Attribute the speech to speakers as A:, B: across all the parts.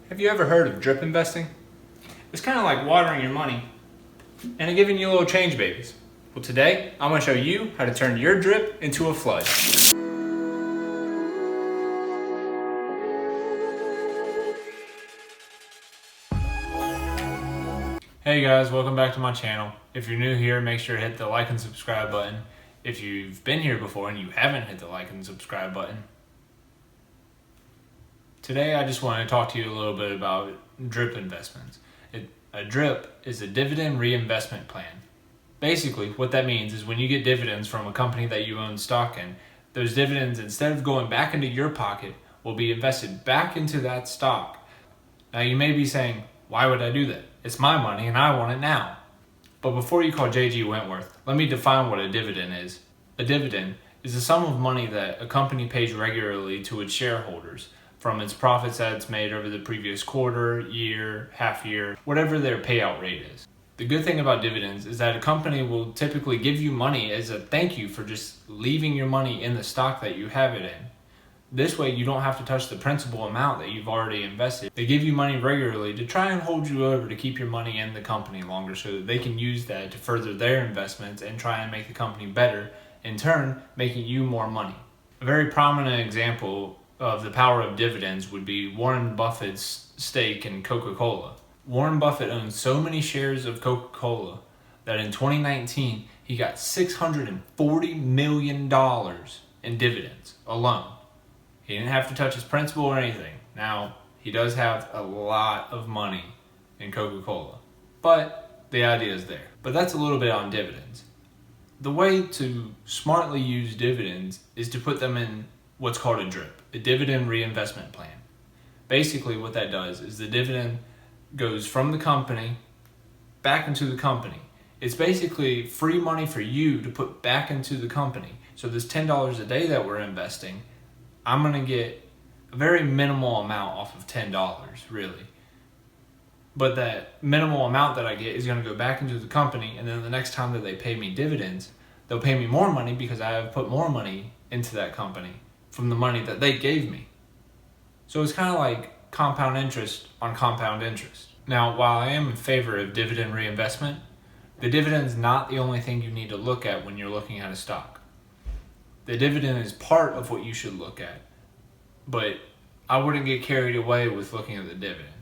A: Have you ever heard of drip investing? It's kind of like watering your money and giving you little change babies. Well, today I'm going to show you how to turn your drip into a flood. Hey guys, welcome back to my channel. If you're new here, make sure to hit the like and subscribe button. If you've been here before and you haven't hit the like and subscribe button, today I just want to talk to you a little bit about drip investments. A drip is a dividend reinvestment plan. Basically, what that means is when you get dividends from a company that you own stock in, those dividends, instead of going back into your pocket, will be invested back into that stock. Now you may be saying, why would I do that? It's my money and I want it now. But before you call J.G. Wentworth, let me define what a dividend is. A dividend is a sum of money that a company pays regularly to its shareholders from its profits that it's made over the previous quarter, year, half year, whatever their payout rate is. The good thing about dividends is that a company will typically give you money as a thank you for just leaving your money in the stock that you have it in. This way you don't have to touch the principal amount that you've already invested. They give you money regularly to try and hold you over to keep your money in the company longer so that they can use that to further their investments and try and make the company better, in turn making you more money. A very prominent example of the power of dividends would be Warren Buffett's stake in Coca-Cola. Warren Buffett owns so many shares of Coca-Cola that in 2019 he got $640 million in dividends alone. He didn't have to touch his principal or anything. Now, he does have a lot of money in Coca-Cola, but the idea is there. But that's a little bit on dividends. The way to smartly use dividends is to put them in what's called a DRIP, a Dividend Reinvestment Plan. Basically what that does is the dividend goes from the company back into the company. It's basically free money for you to put back into the company. So this $10 a day that we're investing, I'm going to get a very minimal amount off of $10, really. But that minimal amount that I get is going to go back into the company, and then the next time that they pay me dividends, they'll pay me more money because I have put more money into that company from the money that they gave me. So it's kind of like compound interest on compound interest. Now, while I am in favor of dividend reinvestment, the dividend is not the only thing you need to look at when you're looking at a stock. The dividend is part of what you should look at, but I wouldn't get carried away with looking at the dividend.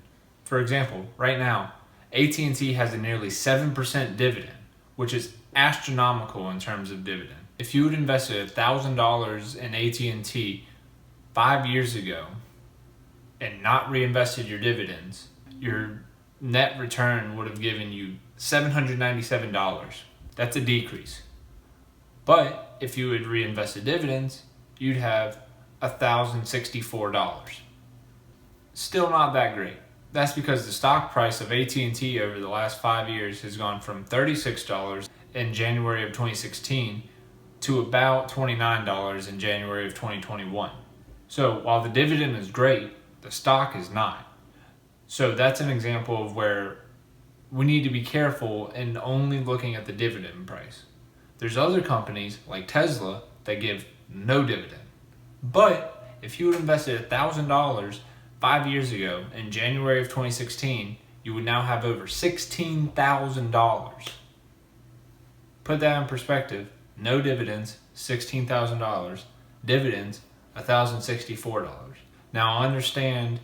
A: For example, right now, AT&T has a nearly 7% dividend, which is astronomical in terms of dividend. If you had invested $1,000 in AT&T 5 years ago and not reinvested your dividends, your net return would have given you $797. That's a decrease. But if you had reinvested dividends, you'd have $1,064. Still not that great. That's because the stock price of AT&T over the last 5 years has gone from $36 in January of 2016 to about $29 in January of 2021. So while the dividend is great, the stock is not. So that's an example of where we need to be careful in only looking at the dividend price. There's other companies like Tesla that give no dividend. But if you had invested $1,000 5 years ago in January of 2016, you would now have over $16,000. Put that in perspective. No dividends, $16,000. Dividends, $1,064. Now I understand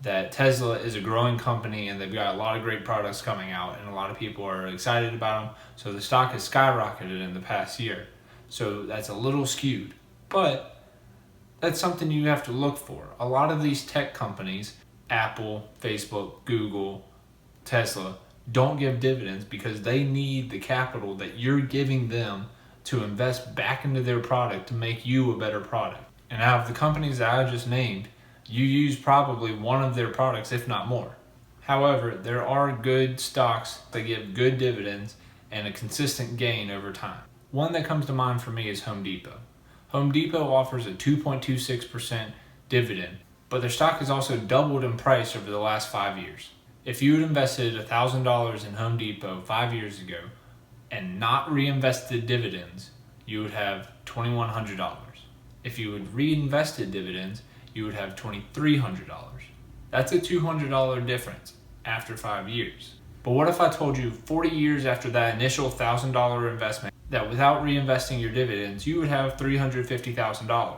A: that Tesla is a growing company and they've got a lot of great products coming out and a lot of people are excited about them. So the stock has skyrocketed in the past year. So that's a little skewed, but that's something you have to look for. A lot of these tech companies, Apple, Facebook, Google, Tesla, don't give dividends because they need the capital that you're giving them to invest back into their product to make you a better product. And out of the companies that I just named, you use probably one of their products, if not more. However, there are good stocks that give good dividends and a consistent gain over time. One that comes to mind for me is Home Depot. Home Depot offers a 2.26% dividend, but their stock has also doubled in price over the last 5 years. If you had invested $1,000 in Home Depot 5 years ago and not reinvested dividends, you would have $2,100. If you had reinvested dividends, you would have $2,300. That's a $200 difference after 5 years. But what if I told you 40 years after that initial $1,000 investment that without reinvesting your dividends, you would have $350,000?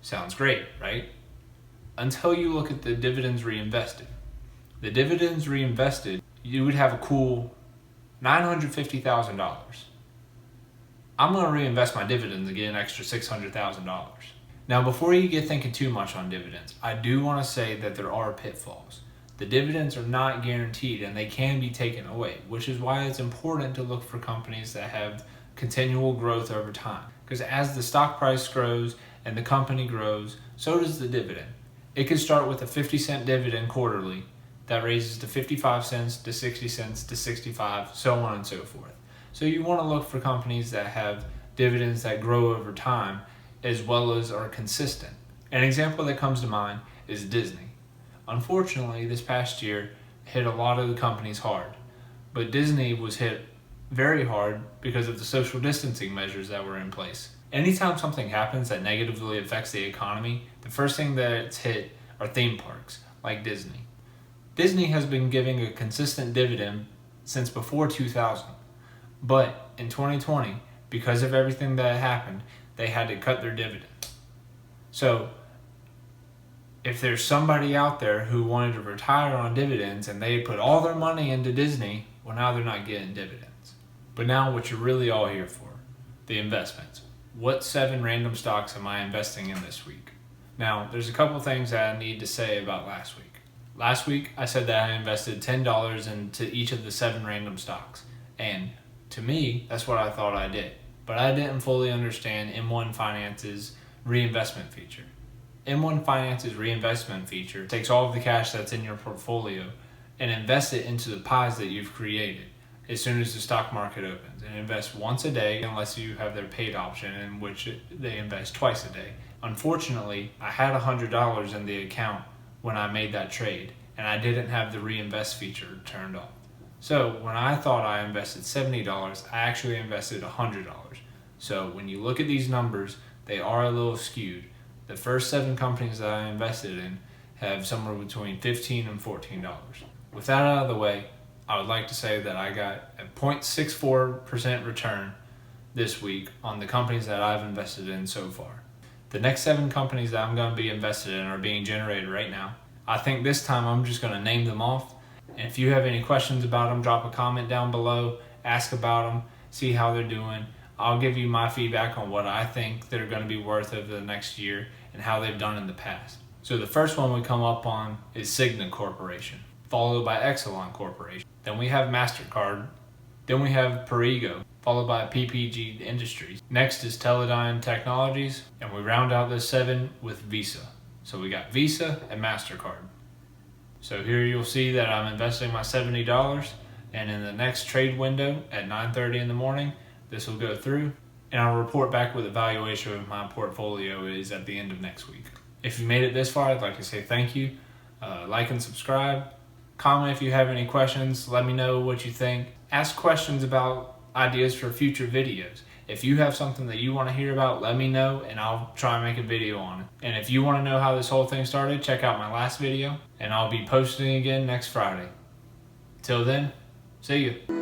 A: Sounds great, right? Until you look at the dividends reinvested. The dividends reinvested, you would have a cool $950,000. I'm going to reinvest my dividends and get an extra $600,000. Now, before you get thinking too much on dividends, I do want to say that there are pitfalls. The dividends are not guaranteed and they can be taken away, which is why it's important to look for companies that have continual growth over time. Because as the stock price grows and the company grows, so does the dividend. It could start with a 50-cent dividend quarterly that raises to 55 cents to 60 cents to 65, so on and so forth. So you want to look for companies that have dividends that grow over time as well as are consistent. An example that comes to mind is Disney. Unfortunately, this past year hit a lot of the companies hard, but Disney was hit very hard because of the social distancing measures that were in place. Anytime something happens that negatively affects the economy, the first thing that's hit are theme parks, like Disney. Disney has been giving a consistent dividend since before 2000, but in 2020, because of everything that happened, they had to cut their dividend. So, if there's somebody out there who wanted to retire on dividends and they put all their money into Disney, well, now they're not getting dividends. But now what you're really all here for, the investments. What 7 random stocks am I investing in this week? Now, there's a couple things that I need to say about last week. Last week, I said that I invested $10 into each of the 7 random stocks. And to me, that's what I thought I did. But I didn't fully understand M1 Finance's reinvestment feature. M1 Finance's reinvestment feature takes all of the cash that's in your portfolio and invests it into the pies that you've created as soon as the stock market opens, and invests once a day unless you have their paid option, in which they invest twice a day. Unfortunately, I had $100 in the account when I made that trade, and I didn't have the reinvest feature turned off. So when I thought I invested $70, I actually invested $100. So when you look at these numbers, they are a little skewed. The first 7 companies that I invested in have somewhere between $15 and $14. With that out of the way, I would like to say that I got a 0.64% return this week on the companies that I've invested in so far. The next 7 companies that I'm going to be invested in are being generated right now. I think this time I'm just going to name them off. And if you have any questions about them, drop a comment down below, ask about them, see how they're doing. I'll give you my feedback on what I think they're going to be worth over the next year and how they've done in the past. So the first one we come up on is Cigna Corporation, followed by Exelon Corporation. Then we have MasterCard. Then we have Perrigo, followed by PPG Industries. Next is Teledyne Technologies, and we round out this 7 with Visa. So we got Visa and MasterCard. So here you'll see that I'm investing my $70, and in the next trade window at 9:30 in the morning, this will go through, and I'll report back what the valuation of my portfolio is at the end of next week. If you made it this far, I'd like to say thank you. Like and subscribe. Comment if you have any questions. Let me know what you think. Ask questions about ideas for future videos. If you have something that you want to hear about, let me know and I'll try and make a video on it. And if you want to know how this whole thing started, check out my last video, and I'll be posting again next Friday. Till then, see you.